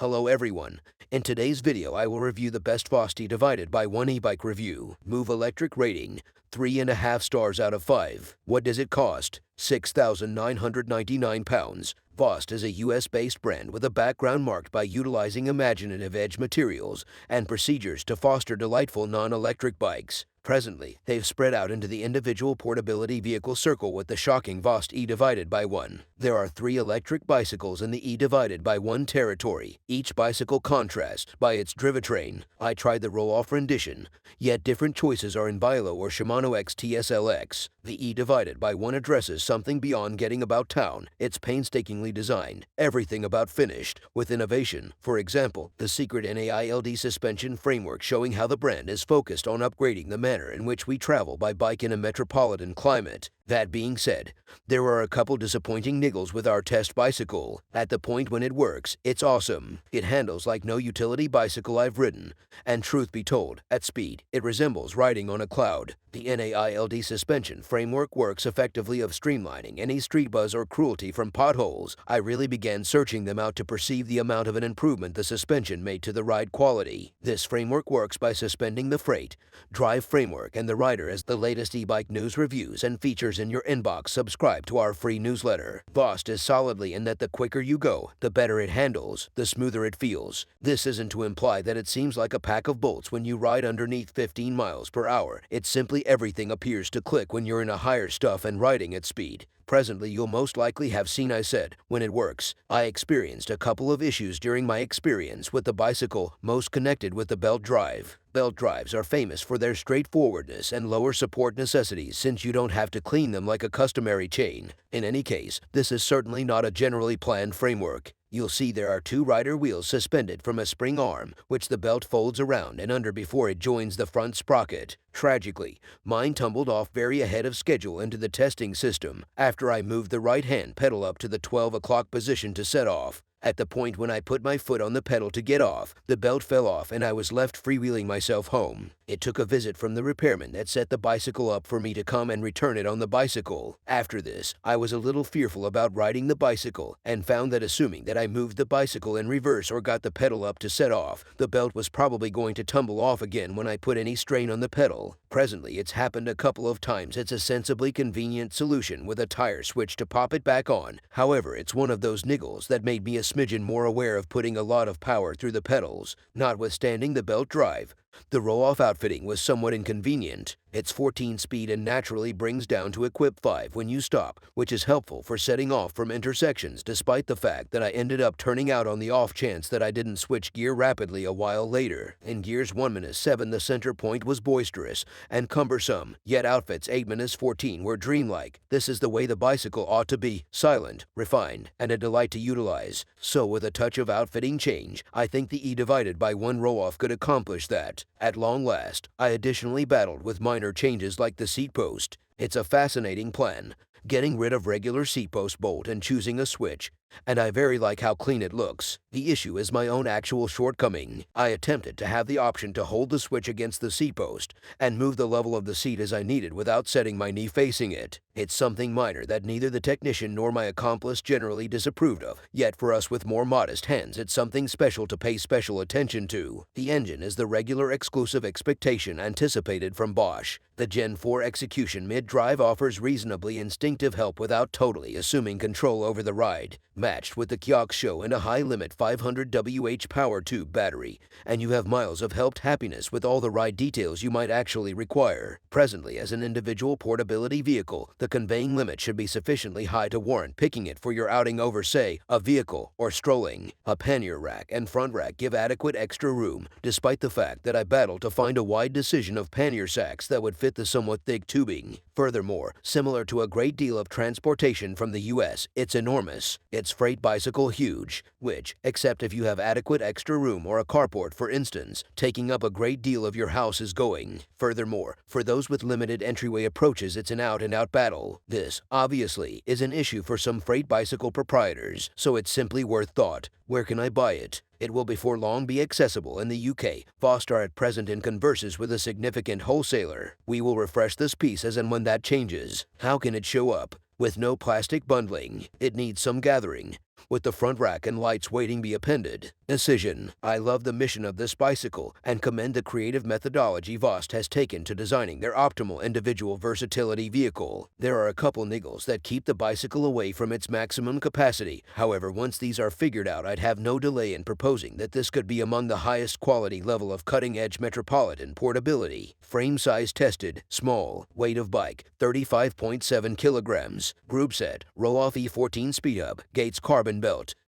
Hello everyone. In today's video I will review the best VAAST'S divided by 1 e-bike review. Move electric rating, 3.5 stars out of 5. What does it cost? £6,999. VAAST'S is a US-based brand with a background marked by utilizing imaginative edge materials and procedures to foster delightful non-electric bikes. Presently, they've spread out into the individual portability vehicle circle with the shocking VAAST'S E divided by 1. There are 3 electric bicycles in the E divided by 1 territory. Each bicycle contrasts by its drivetrain. I tried the roll-off rendition, yet different choices are in Vilo or Shimano XTSLX. The E divided by 1 addresses something beyond getting about town. It's painstakingly designed, everything about finished, with innovation. For example, the secret NAILD suspension framework showing how the brand is focused on upgrading the manner in which we travel by bike in a metropolitan climate. That being said, there are a couple disappointing niggles with our test bicycle. At the point when it works, it's awesome. It handles like no utility bicycle I've ridden, and truth be told, at speed, it resembles riding on a cloud. The NAILD suspension framework works effectively of streamlining any street buzz or cruelty from potholes. I really began searching them out to perceive the amount of an improvement the suspension made to the ride quality. This framework works by suspending the freight, drive framework and the rider as the latest e-bike news, reviews, and features in your inbox. Subscribe to our free newsletter. VAAST'S is solidly in that the quicker you go, the better it handles, the smoother it feels. This isn't to imply that it seems like a pack of bolts when you ride underneath 15 miles per hour. It's simply everything appears to click when you're in a higher stuff and riding at speed. Presently, you'll most likely have seen I said, when it works. I experienced a couple of issues during my experience with the bicycle, most connected with the belt drive. Belt drives are famous for their straightforwardness and lower support necessities since you don't have to clean them like a customary chain. In any case, this is certainly not a generally planned framework. You'll see there are 2 rider wheels suspended from a spring arm, which the belt folds around and under before it joins the front sprocket. Tragically, mine tumbled off very ahead of schedule into the testing system after I moved the right-hand pedal up to the 12 o'clock position to set off. At the point when I put my foot on the pedal to get off, the belt fell off and I was left freewheeling myself home. It took a visit from the repairman that set the bicycle up for me to come and return it on the bicycle. After this, I was a little fearful about riding the bicycle and found that assuming that I moved the bicycle in reverse or got the pedal up to set off, the belt was probably going to tumble off again when I put any strain on the pedal. Presently, it's happened a couple of times. It's a sensibly convenient solution with a tire switch to pop it back on. However, it's one of those niggles that made me a smidgen more aware of putting a lot of power through the pedals. Notwithstanding the belt drive, the roll-off outfitting was somewhat inconvenient. It's 14-speed and naturally brings down to equip 5 when you stop, which is helpful for setting off from intersections despite the fact that I ended up turning out on the off chance that I didn't switch gear rapidly a while later. In gears 1-7 the center point was boisterous and cumbersome, yet outfits 8-14 were dreamlike. This is the way the bicycle ought to be, silent, refined, and a delight to utilize. So with a touch of outfitting change, I think the E divided by 1 roll-off could accomplish that. At long last, I additionally battled with minor changes like the seat post. It's a fascinating plan, getting rid of regular seat post bolt and choosing a switch, and I very like how clean it looks. The issue is my own actual shortcoming. I attempted to have the option to hold the switch against the seat post and move the level of the seat as I needed without setting my knee facing it. It's something minor that neither the technician nor my accomplice generally disapproved of, yet for us with more modest hands it's something special to pay special attention to. The engine is the regular exclusive expectation anticipated from Bosch. The Gen 4 execution mid-drive offers reasonably instinctive help without totally assuming control over the ride. Matched with the Kiosk Show and a high-limit 500 Wh power tube battery, and you have miles of helped happiness with all the ride details you might actually require. Presently, as an individual portability vehicle, the conveying limit should be sufficiently high to warrant picking it for your outing over, say, a vehicle or strolling. A pannier rack and front rack give adequate extra room, despite the fact that I battled to find a wide decision of pannier sacks that would fit the somewhat thick tubing. Furthermore, similar to a great deal of transportation from the US, it's enormous. Its freight bicycle huge, which, except if you have adequate extra room or a carport for instance, taking up a great deal of your house is going. Furthermore, for those with limited entryway approaches it's an out-and-out battle. This, obviously, is an issue for some freight bicycle proprietors, so it's simply worth thought. Where can I buy it? It will before long be accessible in the UK. VAAST'S are at present in converses with a significant wholesaler. We will refresh this piece as and when that changes. How can it show up? With no plastic bundling, it needs some gathering. with the front rack and lights waiting be appended. Decision. I love the mission of this bicycle and commend the creative methodology VAAST has taken to designing their optimal individual versatility vehicle. There are a couple niggles that keep the bicycle away from its maximum capacity. However, once these are figured out, I'd have no delay in proposing that this could be among the highest quality level of cutting-edge metropolitan portability. Frame size tested, small. Weight of bike, 35.7 kilograms. Group set, roll-off E14 speed hub, Gates carbon belt.